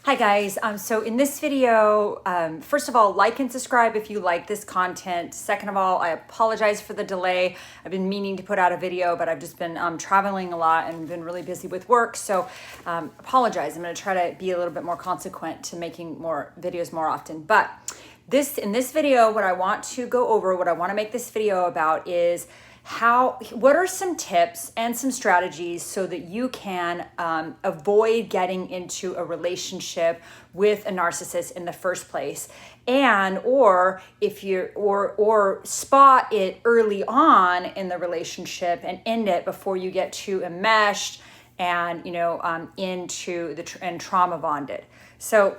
Hi guys, so in this video, first of all, like and subscribe if you like this content. Second of all, I apologize for the delay. I've been meaning to put out a video, but I've just been traveling a lot and been really busy with work. So apologize. I'm going to try to be a little bit more consequent to making more videos more often. But in this video, what I want to go over, what I want to make this video about is what are some tips and some strategies so that you can avoid getting into a relationship with a narcissist in the first place, or spot it early on in the relationship and end it before you get too enmeshed and and trauma bonded. So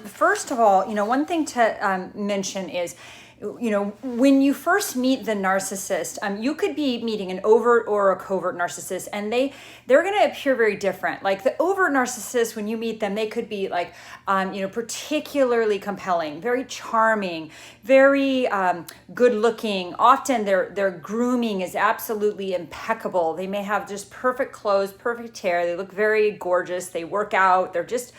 first of all, one thing to mention is, when you first meet the narcissist, you could be meeting an overt or a covert narcissist, and they're going to appear very different. Like the overt narcissist, when you meet them, they could be like, particularly compelling, very charming, very good looking. Often their grooming is absolutely impeccable. They may have just perfect clothes, perfect hair. They look very gorgeous. They work out. They're just,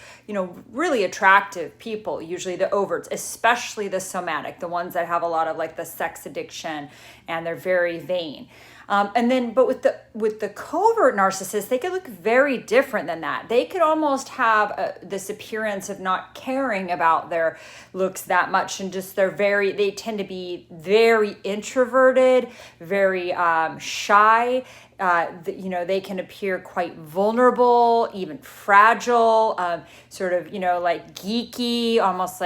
really attractive people, usually the overts, especially the somatic, the ones that have a lot of like the sex addiction, and they're very vain. But with the covert narcissist, they could look very different than that. They could almost have this appearance of not caring about their looks that much, and just they tend to be very introverted, very shy. They can appear quite vulnerable, even fragile, like geeky, almost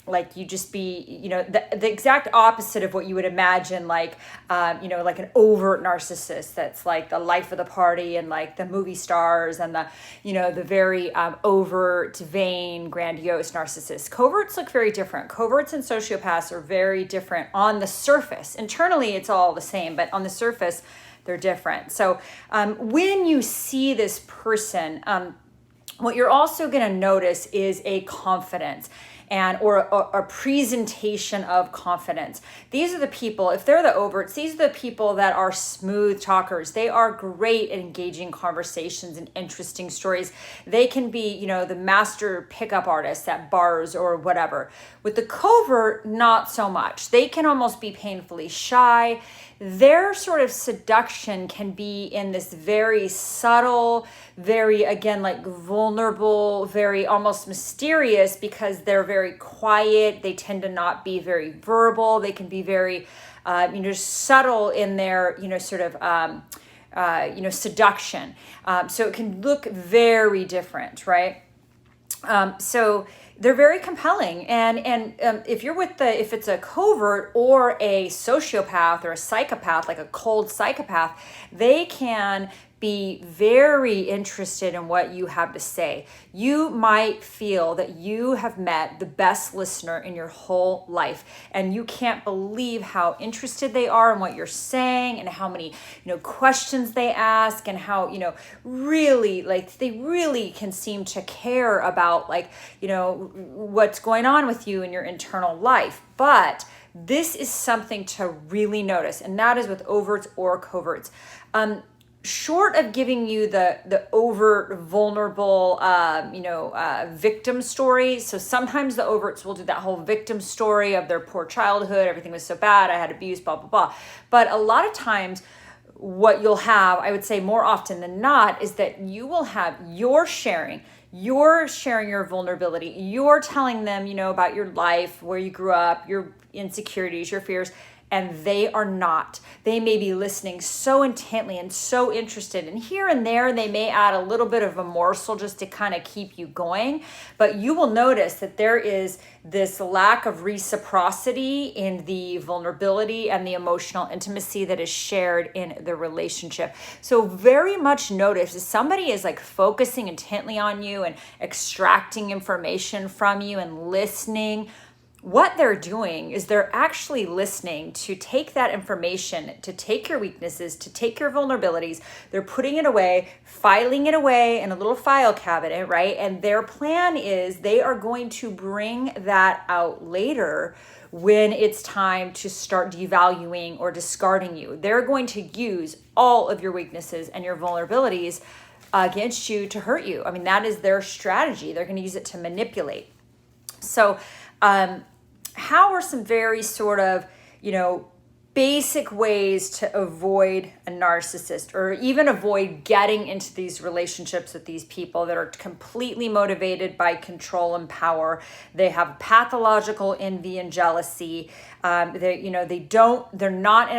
like you just be, the exact opposite of what you would imagine, like an overt narcissist that's like the life of the party and like the movie stars and the very overt, vain, grandiose narcissists. Coverts look very different. Coverts and sociopaths are very different on the surface. Internally, it's all the same, but on the surface, they're different. So when you see this person, what you're also going to notice is a confidence or a presentation of confidence. These are the people, if they're the overts, these are the people that are smooth talkers. They are great at engaging conversations and interesting stories. They can be, the master pickup artists at bars or whatever. With the covert, not so much. They can almost be painfully shy. Their sort of seduction can be in this very subtle, very, again, like vulnerable, very almost mysterious, because they're very quiet. They tend to not be very verbal. They can be very, subtle in their, seduction. So it can look very different, right? So they're very compelling, and if it's a covert or a sociopath or a psychopath, like a cold psychopath, they can be very interested in what you have to say. You might feel that you have met the best listener in your whole life, and you can't believe how interested they are in what you're saying, and how many questions they ask, and how really, like, they really can seem to care about what's going on with you in your internal life. But this is something to really notice, and that is with overts or coverts. Short of giving you the overt, vulnerable, victim story. So sometimes the overts will do that whole victim story of their poor childhood. Everything was so bad. I had abuse, blah, blah, blah. But a lot of times what you'll have, I would say more often than not, is that you will have you're sharing your vulnerability. You're telling them, about your life, where you grew up, your insecurities, your fears. And they are not. They may be listening so intently and so interested. And here and there, they may add a little bit of a morsel just to kind of keep you going. But you will notice that there is this lack of reciprocity in the vulnerability and the emotional intimacy that is shared in the relationship. So very much notice if somebody is like focusing intently on you and extracting information from you and listening, what they're doing is they're actually listening to take that information, to take your weaknesses, to take your vulnerabilities. They're putting it away, filing it away in a little file cabinet, right? And their plan is they are going to bring that out later when it's time to start devaluing or discarding you. They're going to use all of your weaknesses and your vulnerabilities against you to hurt you. I mean, that is their strategy. They're going to use it to manipulate. So, how are some very sort of, basic ways to avoid a narcissist, or even avoid getting into these relationships with these people that are completely motivated by control and power? They have pathological envy and jealousy. They're not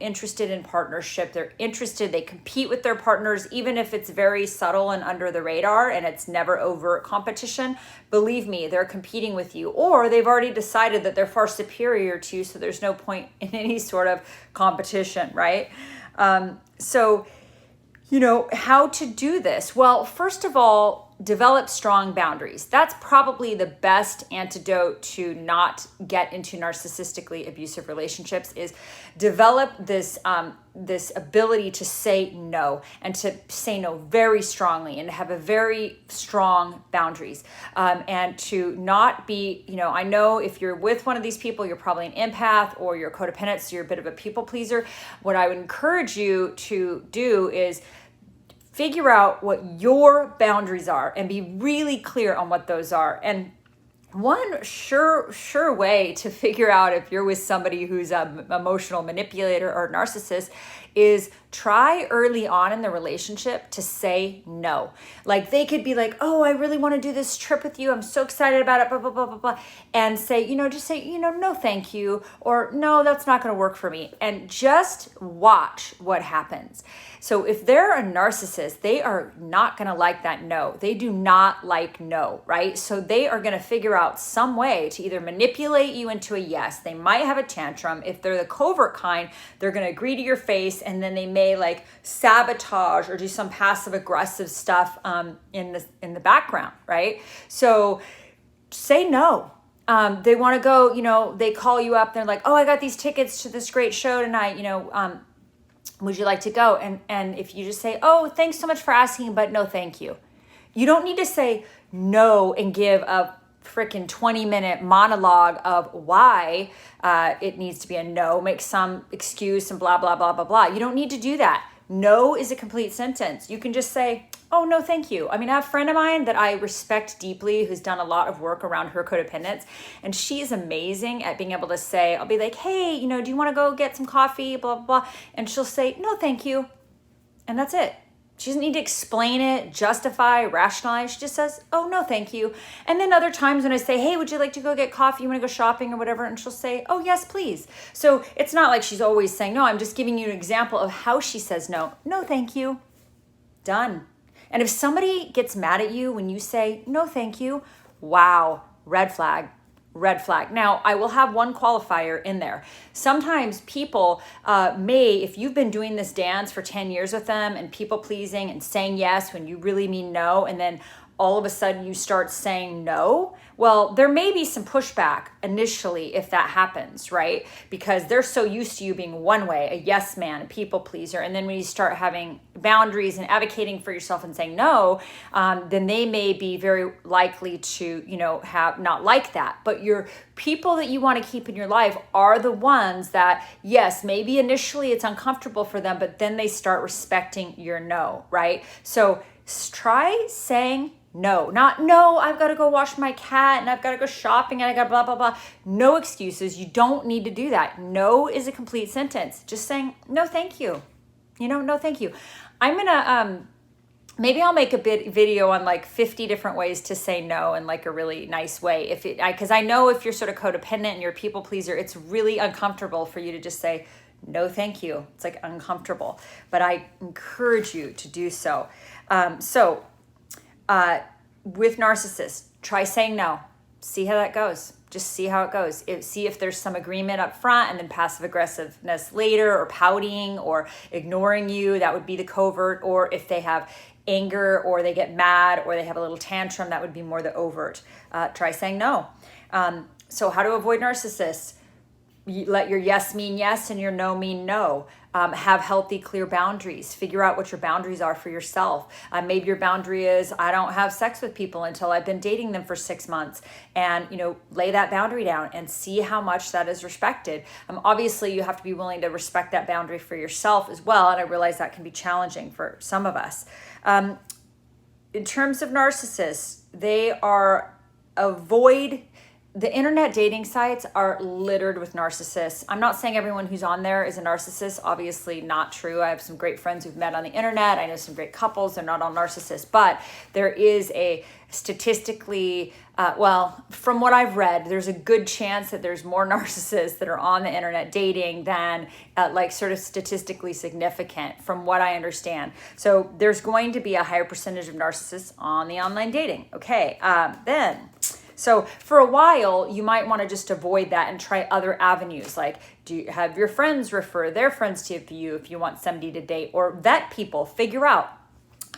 interested in partnership. They compete with their partners, even if it's very subtle and under the radar and it's never overt competition. Believe me, they're competing with you, or they've already decided that they're far superior to you, so there's no point in any sort of competition, right? How to do this? Well, first of all, develop strong boundaries. That's probably the best antidote to not get into narcissistically abusive relationships, is develop this ability to say no, and to say no very strongly, and to have a very strong boundaries, and to not be, I know if you're with one of these people, you're probably an empath or you're codependent, so you're a bit of a people pleaser. What I would encourage you to do is figure out what your boundaries are and be really clear on what those are. And one sure way to figure out if you're with somebody who's an emotional manipulator or narcissist is try early on in the relationship to say no. Like, they could be like, oh, I really want to do this trip with you. I'm so excited about it, blah, blah, blah, blah, blah. And say, just say, no, thank you. Or no, that's not going to work for me. And just watch what happens. So if they're a narcissist, they are not going to like that no. They do not like no, right? So they are going to figure out some way to either manipulate you into a yes. They might have a tantrum. If they're the covert kind, they're going to agree to your face, and then they may like sabotage or do some passive aggressive stuff in the background, right? So say no. They want to go, they call you up. They're like, oh, I got these tickets to this great show tonight. Would you like to go? And if you just say, oh, thanks so much for asking, but no, thank you. You don't need to say no and give a freaking 20-minute monologue of why it needs to be a no, make some excuse and blah, blah, blah, blah, blah. You don't need to do that. No is a complete sentence. You can just say, oh, no, thank you. I mean, I have a friend of mine that I respect deeply who's done a lot of work around her codependence, and she's amazing at being able to say, I'll be like, hey, do you want to go get some coffee, blah, blah, blah. And she'll say, no, thank you. And that's it. She doesn't need to explain it, justify, rationalize. She just says, oh, no, thank you. And then other times when I say, hey, would you like to go get coffee? You want to go shopping or whatever? And she'll say, oh, yes, please. So it's not like she's always saying no. I'm just giving you an example of how she says no. No, thank you. Done. And if somebody gets mad at you when you say, no, thank you, wow, red flag. Red flag. Now, I will have one qualifier in there. Sometimes people if you've been doing this dance for 10 years with them and people pleasing and saying yes when you really mean no, and then all of a sudden you start saying no, well, there may be some pushback initially if that happens, right? Because they're so used to you being one way, a yes man, a people pleaser. And then when you start having boundaries and advocating for yourself and saying no, then they may be very likely to, have not like that. But your people that you want to keep in your life are the ones that, yes, maybe initially it's uncomfortable for them, but then they start respecting your no, right? So try saying no, not no, I've got to go wash my cat and I've got to go shopping and I got blah, blah, blah. No excuses. You don't need to do that. No is a complete sentence. Just saying, no, thank you. No, thank you. I'm going to, maybe I'll make a video on like 50 different ways to say no in like a really nice way. Because I know if you're sort of codependent and you're a people pleaser, it's really uncomfortable for you to just say, no, thank you. It's like uncomfortable, but I encourage you to do so. With narcissists, try saying no. See how that goes. Just see how it goes. See if there's some agreement up front and then passive aggressiveness later, or pouting or ignoring you. That would be the covert. Or if they have anger or they get mad or they have a little tantrum, that would be more the overt. Try saying no. So how to avoid narcissists? You let your yes mean yes and your no mean no. Have healthy, clear boundaries. Figure out what your boundaries are for yourself. Maybe your boundary is, I don't have sex with people until I've been dating them for 6 months. And, lay that boundary down and see how much that is respected. Obviously, you have to be willing to respect that boundary for yourself as well. And I realize that can be challenging for some of us. In terms of narcissists, they are avoid the internet dating sites are littered with narcissists. I'm not saying everyone who's on there is a narcissist. Obviously not true. I have some great friends who've met on the internet. I know some great couples. They're not all narcissists, but there is a statistically, from what I've read, there's a good chance that there's more narcissists that are on the internet dating than like sort of statistically significant from what I understand. So there's going to be a higher percentage of narcissists on the online dating. Okay, so for a while, you might want to just avoid that and try other avenues. Like, do you have your friends refer their friends to you if you want somebody to date, or vet people, figure out.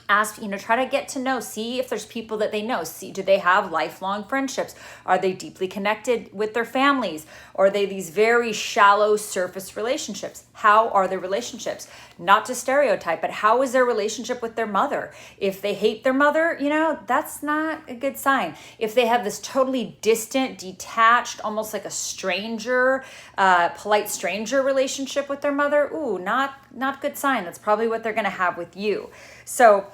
Ask, try to get to know, see if there's people that they know. See, do they have lifelong friendships? Are they deeply connected with their families? Or are they these very shallow surface relationships? How are their relationships? Not to stereotype, but how is their relationship with their mother? If they hate their mother, that's not a good sign. If they have this totally distant, detached, almost like a stranger, polite stranger relationship with their mother, not good sign. That's probably what they're going to have with you. So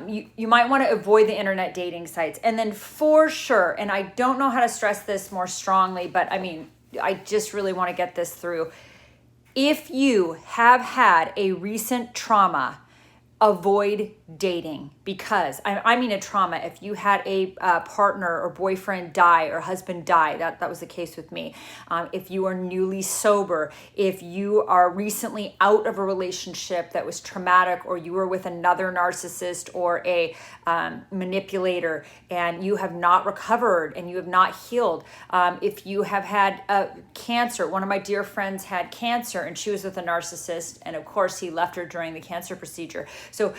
you might want to avoid the internet dating sites. And then for sure, and I don't know how to stress this more strongly, but I just really want to get this through. If you have had a recent trauma, avoid dating, because I mean a trauma. If you had a partner or boyfriend die or husband die, that was the case with me. If you are newly sober, if you are recently out of a relationship that was traumatic, or you were with another narcissist or a manipulator and you have not recovered and you have not healed, if you have had cancer. One of my dear friends had cancer and she was with a narcissist, and of course he left her during the cancer procedure. So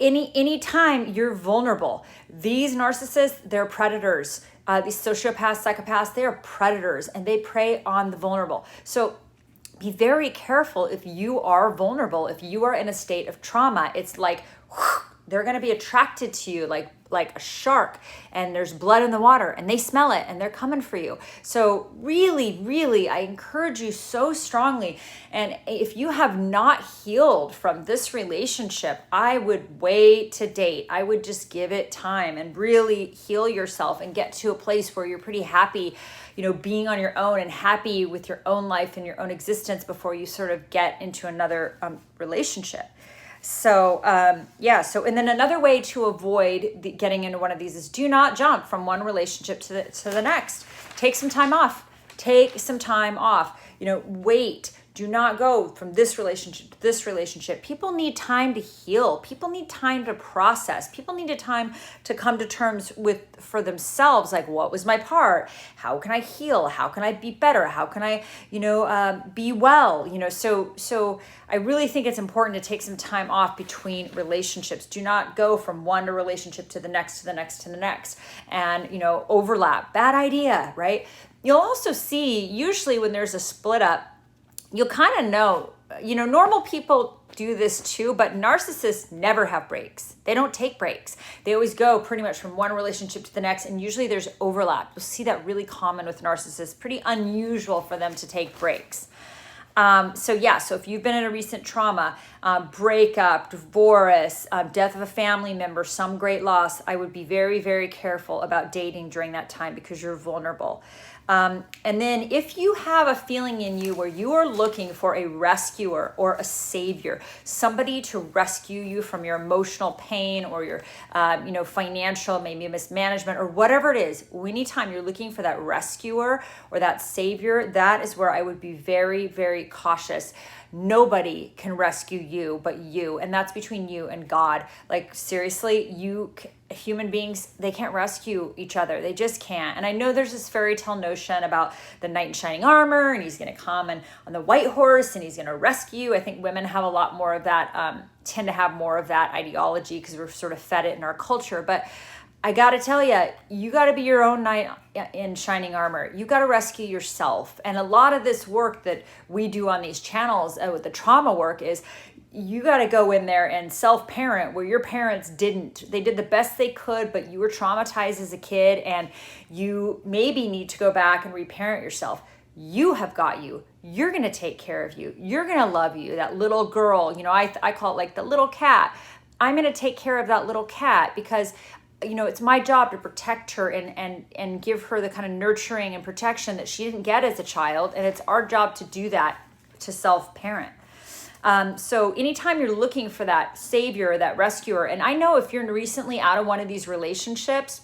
any time you're vulnerable, these narcissists, they're predators. These sociopaths, psychopaths, they are predators and they prey on the vulnerable. So be very careful if you are vulnerable, if you are in a state of trauma. It's like they're going to be attracted to you like a shark, and there's blood in the water and they smell it and they're coming for you. So really, really, I encourage you so strongly. And if you have not healed from this relationship, I would wait to date. I would just give it time and really heal yourself and get to a place where you're pretty happy, being on your own and happy with your own life and your own existence before you sort of get into another relationship. So, and then another way to avoid getting into one of these is do not jump from one relationship to the next. Take some time off. Wait. Do not go from this relationship to this relationship. People need time to heal. People need time to process. People need time to come to terms for themselves. Like, what was my part? How can I heal? How can I be better? How can I, be well? So I really think it's important to take some time off between relationships. Do not go from one relationship to the next, to the next, to the next, and, overlap. Bad idea, right? You'll also see, usually when there's a split up, you'll kind of know, normal people do this too, but narcissists never have breaks. They don't take breaks. They always go pretty much from one relationship to the next, and usually there's overlap. You'll see that really common with narcissists. Pretty unusual for them to take breaks. So if you've been in a recent trauma, breakup, divorce, death of a family member, some great loss, I would be very, very careful about dating during that time because you're vulnerable. And then if you have a feeling in you where you are looking for a rescuer or a savior, somebody to rescue you from your emotional pain or your, financial, maybe mismanagement or whatever it is, anytime you're looking for that rescuer or that savior, that is where I would be very, very cautious. Nobody can rescue you but you, and that's between you and God. Like, seriously, human beings, they can't rescue each other. They just can't. And I know there's this fairy tale notion about the knight in shining armor, and he's going to come on the white horse and he's going to rescue you. I think women have a lot more of that, tend to have more of that ideology because we're sort of fed it in our culture. But I got to tell you, you got to be your own knight in shining armor. You got to rescue yourself. And a lot of this work that we do on these channels with the trauma work is you got to go in there and self-parent where your parents didn't. They did the best they could, but you were traumatized as a kid and you maybe need to go back and reparent yourself. You have got you. You're going to take care of you. You're going to love you. That little girl, I call it like the little cat. I'm going to take care of that little cat because, you know, it's my job to protect her and give her the kind of nurturing and protection that she didn't get as a child. And it's our job to do that, to self-parent. So anytime you're looking for that savior, that rescuer, and I know if you're recently out of one of these relationships,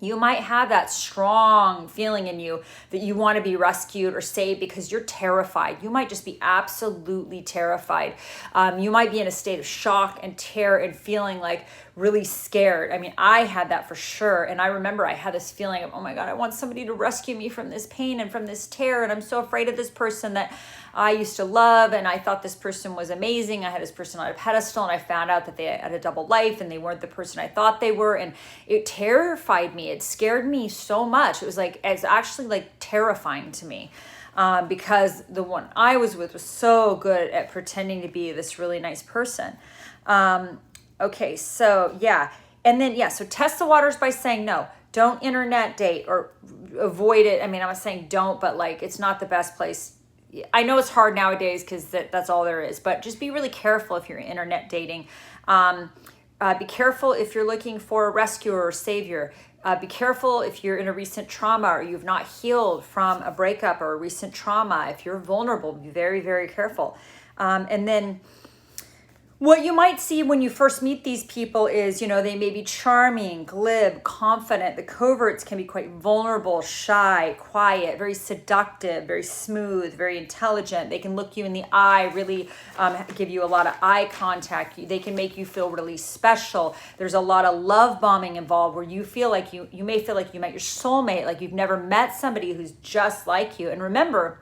you might have that strong feeling in you that you want to be rescued or saved because you're terrified. You might just be absolutely terrified. You might be in a state of shock and terror and feeling like really scared. I mean, I had that for sure. And I remember I had this feeling of, oh my God, I want somebody to rescue me from this pain and from this terror. And I'm so afraid of this person that I used to love. And I thought this person was amazing. I had this person on a pedestal and I found out that they had a double life and they weren't the person I thought they were. And it terrified me. It scared me so much. It was like, it's actually like terrifying to me. Because the one I was with was so good at pretending to be this really nice person. Okay, so yeah. And then, yeah, so test the waters by saying no. Don't internet date or avoid it. I mean, I'm not saying don't, but like it's not the best place. I know it's hard nowadays because that's all there is, but just be really careful if you're internet dating. Be careful if you're looking for a rescuer or savior. Be careful if you're in a recent trauma or you've not healed from a breakup or a recent trauma. If you're vulnerable, be very, very careful. And then what you might see when you first meet these people is, you know, they may be charming, glib, confident. The coverts can be quite vulnerable, shy, quiet, very seductive, very smooth, very intelligent. They can look you in the eye, really give you a lot of eye contact. They can make you feel really special. There's a lot of love bombing involved where you feel like you may feel like you met your soulmate, like you've never met somebody who's just like you. And remember,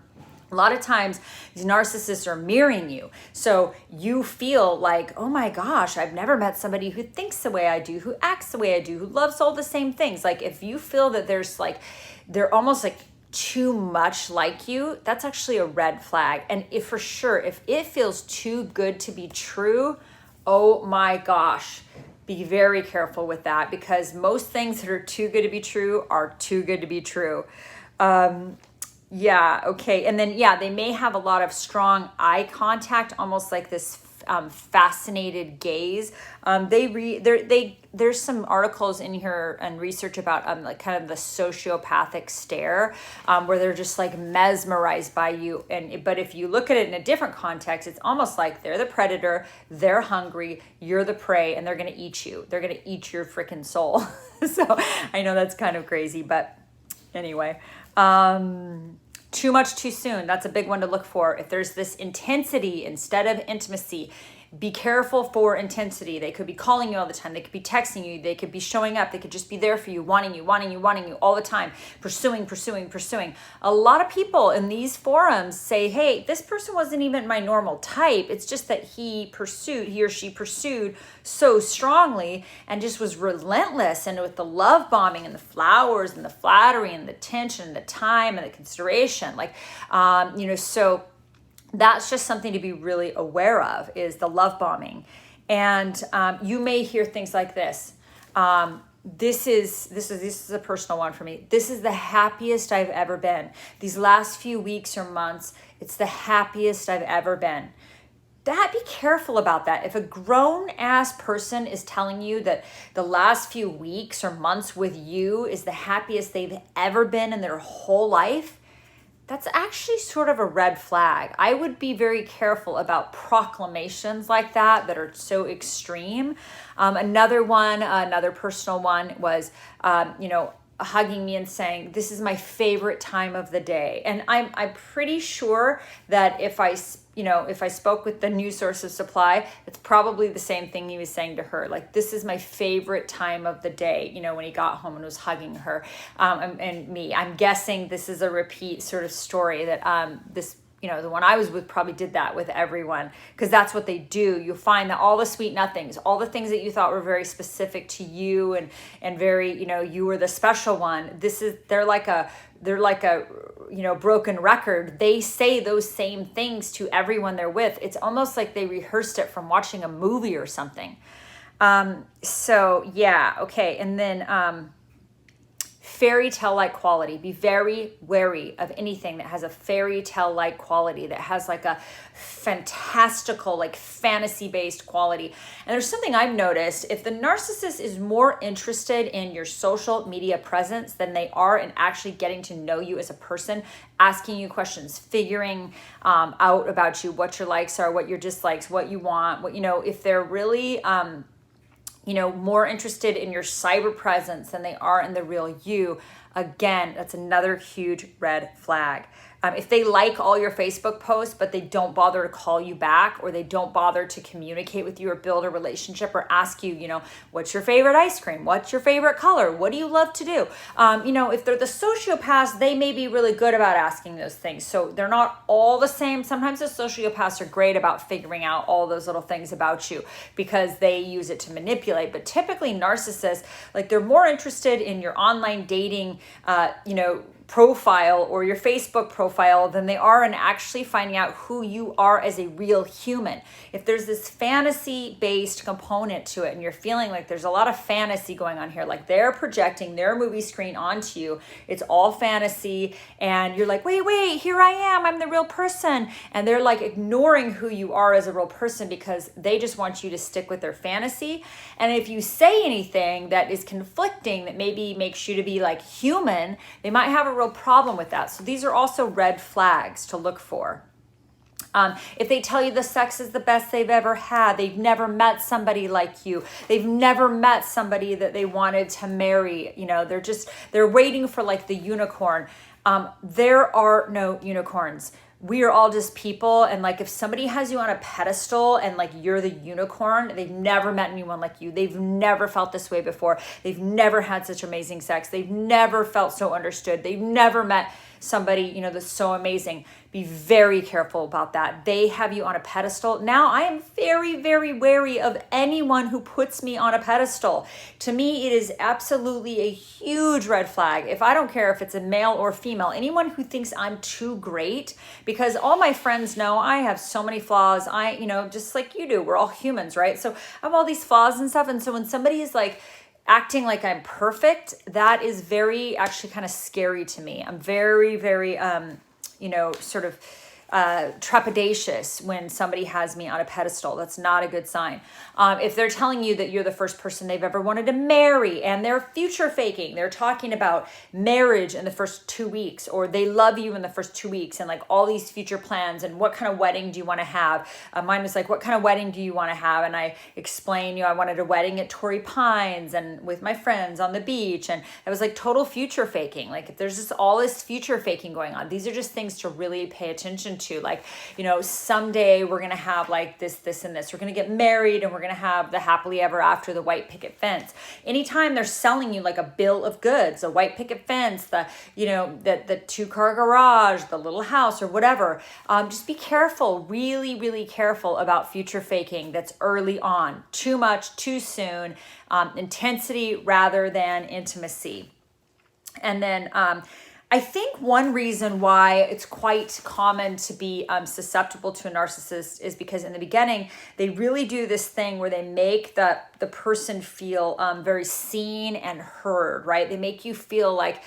a lot of times these narcissists are mirroring you. So you feel like, oh my gosh, I've never met somebody who thinks the way I do, who acts the way I do, who loves all the same things. Like if you feel that they're almost like too much like you, that's actually a red flag. And if for sure, if it feels too good to be true, oh my gosh, be very careful with that because most things that are too good to be true are too good to be true. Yeah, okay. And then, yeah, they may have a lot of strong eye contact, almost like this fascinated gaze. There's some articles in here and research about like kind of the sociopathic stare, where they're just like mesmerized by you. But if you look at it in a different context, it's almost like they're the predator, they're hungry, you're the prey, and they're going to eat you. They're going to eat your freaking soul. So I know that's kind of crazy, but anyway. Too much too soon. That's a big one to look for. If there's this intensity instead of intimacy, be careful for intensity. They could be calling you all the time. They could be texting you. They could be showing up. They could just be there for you, wanting you all the time, pursuing. A lot of people in these forums say, hey, this person wasn't even my normal type. It's just that he or she pursued so strongly and just was relentless. And with the love bombing and the flowers and the flattery and the attention and the time and the consideration, so that's just something to be really aware of is the love bombing. And you may hear things like this. This is a personal one for me. This is the happiest I've ever been. These last few weeks or months, it's the happiest I've ever been. Be careful about that. If a grown ass person is telling you that the last few weeks or months with you is the happiest they've ever been in their whole life, that's actually sort of a red flag. I would be very careful about proclamations like that are so extreme. Another personal one was, hugging me and saying, this is my favorite time of the day. And I'm pretty sure that if I spoke with the new source of supply, it's probably the same thing he was saying to her. Like, this is my favorite time of the day, when he got home and was hugging her and me. I'm guessing this is a repeat sort of story that the one I was with probably did that with everyone because that's what they do. You'll find that all the sweet nothings, all the things that you thought were very specific to you and very, you were the special one. They're like a broken record. They say those same things to everyone they're with. It's almost like they rehearsed it from watching a movie or something. So yeah, okay. And then fairy tale-like quality. Be very wary of anything that has a fairy tale-like quality, that has like a fantastical, like fantasy-based quality. And there's something I've noticed: if the narcissist is more interested in your social media presence than they are in actually getting to know you as a person, asking you questions, figuring out about you, what your likes are, what your dislikes, what you want, what, if they're really more interested in your cyber presence than they are in the real you, again, that's another huge red flag. If they like all your Facebook posts, but they don't bother to call you back, or they don't bother to communicate with you or build a relationship, or ask you, what's your favorite ice cream? What's your favorite color? What do you love to do? If they're the sociopaths, they may be really good about asking those things. So they're not all the same. Sometimes the sociopaths are great about figuring out all those little things about you because they use it to manipulate. But typically narcissists, like, they're more interested in your online dating, profile or your Facebook profile than they are in actually finding out who you are as a real human. If there's this fantasy-based component to it and you're feeling like there's a lot of fantasy going on here, like they're projecting their movie screen onto you, it's all fantasy, and you're like, wait, here I am, I'm the real person, and they're like ignoring who you are as a real person because they just want you to stick with their fantasy. And if you say anything that is conflicting, that maybe makes you to be like human, they might have a real problem with that. So these are also red flags to look for. If they tell you the sex is the best they've ever had, they've never met somebody like you, they've never met somebody that they wanted to marry, they're waiting for like the unicorn. There are no unicorns. We are all just people, and like if somebody has you on a pedestal and like you're the unicorn, they've never met anyone like you, they've never felt this way before, they've never had such amazing sex, they've never felt so understood, they've never met somebody that's so amazing. Be very careful about that. They have you on a pedestal. Now I am very, very wary of anyone who puts me on a pedestal. To me, it is absolutely a huge red flag. If I don't care if it's a male or female, anyone who thinks I'm too great, because all my friends know I have so many flaws. Just like you do, we're all humans, right? So I have all these flaws and stuff. And so when somebody is like acting like I'm perfect, that is very actually kind of scary to me. I'm very, very, sort of trepidatious when somebody has me on a pedestal. That's not a good sign. If they're telling you that you're the first person they've ever wanted to marry and they're future faking, they're talking about marriage in the first 2 weeks, or they love you in the first 2 weeks and like all these future plans and what kind of wedding do you want to have? Mine was like, what kind of wedding do you want to have? And I explained, I wanted a wedding at Torrey Pines and with my friends on the beach. And it was like total future faking. Like if there's just all this future faking going on, these are just things to really pay attention to. Like, someday we're going to have like this, and this. We're going to get married and we're going to have the happily ever after, the white picket fence. Anytime they're selling you like a bill of goods, a white picket fence, the 2-car garage, the little house or whatever, just be careful, really, really careful about future faking that's early on. Too much, too soon, intensity rather than intimacy. And then, I think one reason why it's quite common to be susceptible to a narcissist is because in the beginning, they really do this thing where they make the person feel very seen and heard, right? They make you feel like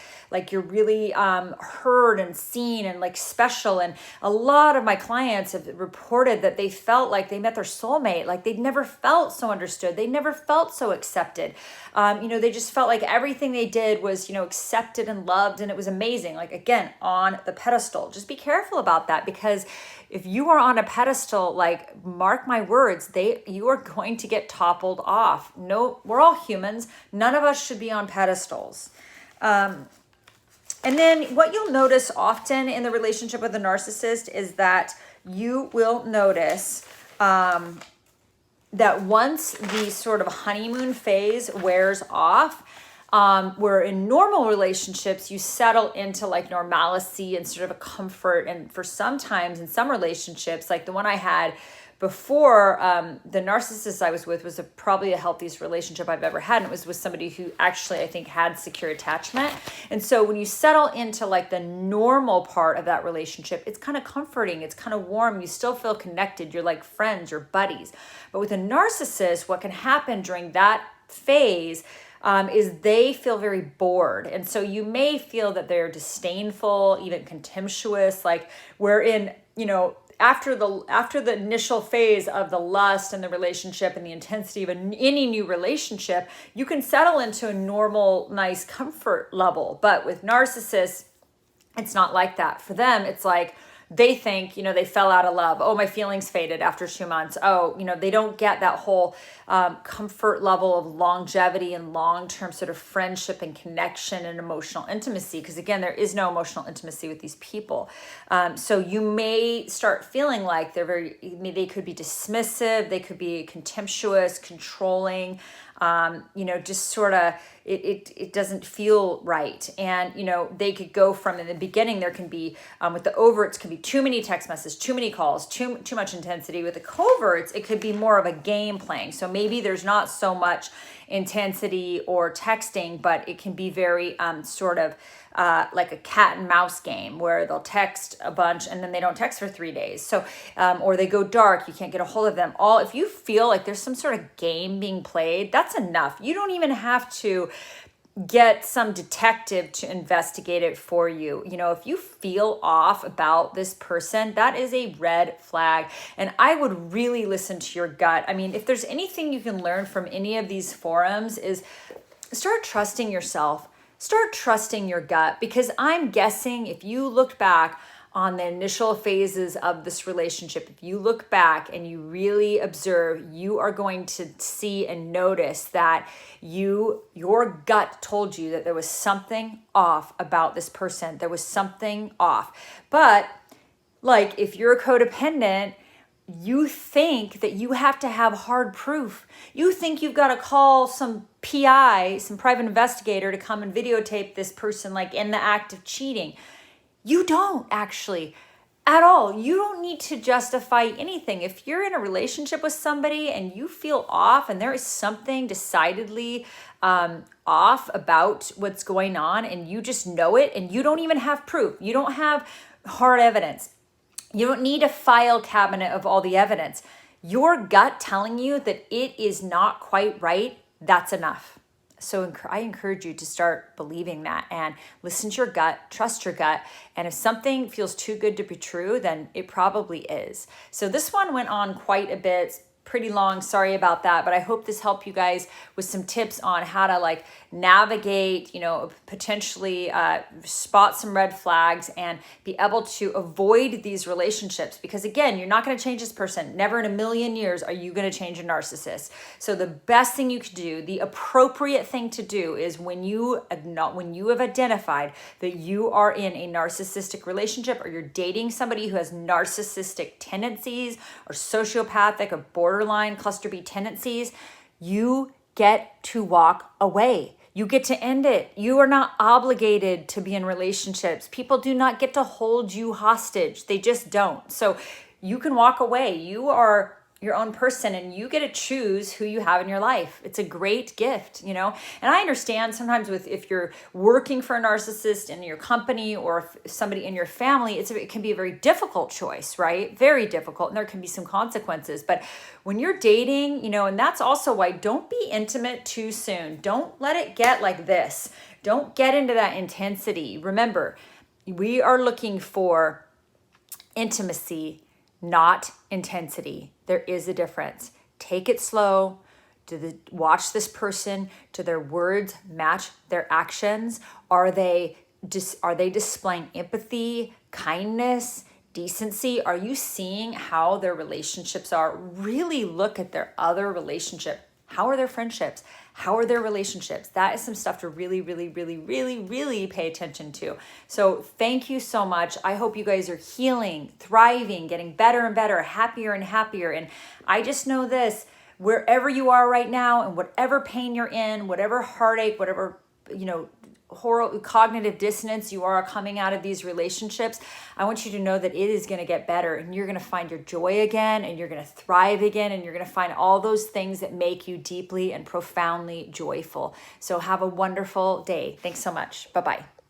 you're really heard and seen and like special. And a lot of my clients have reported that they felt like they met their soulmate, like they'd never felt so understood. They never felt so accepted. They just felt like everything they did was, accepted and loved, and it was amazing. Like again, on the pedestal. Just be careful about that, because if you are on a pedestal, like mark my words, you are going to get toppled off. No, we're all humans. None of us should be on pedestals. And then what you'll notice often in the relationship with a narcissist is that you will notice that once the sort of honeymoon phase wears off, where in normal relationships, you settle into like normalcy and sort of a comfort. And for sometimes in some relationships, like the one I had before, the narcissist I was with was probably the healthiest relationship I've ever had. And it was with somebody who actually, I think, had secure attachment. And so when you settle into like the normal part of that relationship, it's kind of comforting. It's kind of warm. You still feel connected. You're like friends or buddies. But with a narcissist, what can happen during that phase is they feel very bored. And so you may feel that they're disdainful, even contemptuous, like we're in, after the initial phase of the lust and the relationship and the intensity of any new relationship, you can settle into a normal, nice comfort level. But with narcissists, it's not like that. For them, it's like they think, they fell out of love. Oh, my feelings faded after 2 months. Oh, they don't get that whole comfort level of longevity and long-term sort of friendship and connection and emotional intimacy. Because again, there is no emotional intimacy with these people. So you may start feeling like they could be dismissive, they could be contemptuous, controlling, just sort of, it doesn't feel right. And, they could go from, in the beginning, there can be, with the overts, can be too many text messages, too many calls, too much intensity. With the coverts, it could be more of a game playing. So maybe there's not so much intensity or texting, but it can be very sort of like a cat and mouse game where they'll text a bunch and then they don't text for 3 days. So, or they go dark, you can't get a hold of them. If you feel like there's some sort of game being played, that's enough. You don't even have to get some detective to investigate it for you. If you feel off about this person, that is a red flag. And I would really listen to your gut. I mean, if there's anything you can learn from any of these forums is start trusting yourself. Start trusting your gut, because I'm guessing if you looked back on the initial phases of this relationship, if you look back and you really observe, you are going to see and notice that your gut told you that there was something off about this person. There was something off. But like if you're a codependent, you think that you have to have hard proof. You think you've got to call some PI, some private investigator, to come and videotape this person like in the act of cheating. You don't actually at all. You don't need to justify anything. If you're in a relationship with somebody and you feel off and there is something decidedly off about what's going on and you just know it and you don't even have proof, you don't have hard evidence, you don't need a file cabinet of all the evidence. Your gut telling you that it is not quite right, that's enough. So I encourage you to start believing that and listen to your gut, trust your gut. And if something feels too good to be true, then it probably is. So this one went on quite a bit, pretty long. Sorry about that. But I hope this helped you guys with some tips on how to navigate, potentially spot some red flags and be able to avoid these relationships. Because again, you're not going to change this person. Never in a million years are you going to change a narcissist. So the best thing you can do, the appropriate thing to do is when you have identified that you are in a narcissistic relationship or you're dating somebody who has narcissistic tendencies or sociopathic or borderline cluster B tendencies, you get to walk away. You get to end it. You are not obligated to be in relationships. People do not get to hold you hostage. They just don't. So you can walk away. You are your own person and you get to choose who you have in your life. It's a great gift, And I understand sometimes if you're working for a narcissist in your company or if somebody in your family, it can be a very difficult choice, right? Very difficult. And there can be some consequences. But when you're dating, and that's also why don't be intimate too soon. Don't let it get like this. Don't get into that intensity. Remember, we are looking for intimacy, not intensity. There is a difference. Take it slow. Watch this person. Do their words match their actions? Are they displaying empathy, kindness, decency? Are you seeing how their relationships are? Really look at their other relationship. How are their friendships? How are their relationships? That is some stuff to really, really, really, really, really pay attention to. So thank you so much. I hope you guys are healing, thriving, getting better and better, happier and happier. And I just know this, wherever you are right now and whatever pain you're in, whatever heartache, whatever, horrible cognitive dissonance you are coming out of these relationships, I want you to know that it is going to get better and you're going to find your joy again and you're going to thrive again and you're going to find all those things that make you deeply and profoundly joyful. So have a wonderful day. Thanks so much. Bye-bye.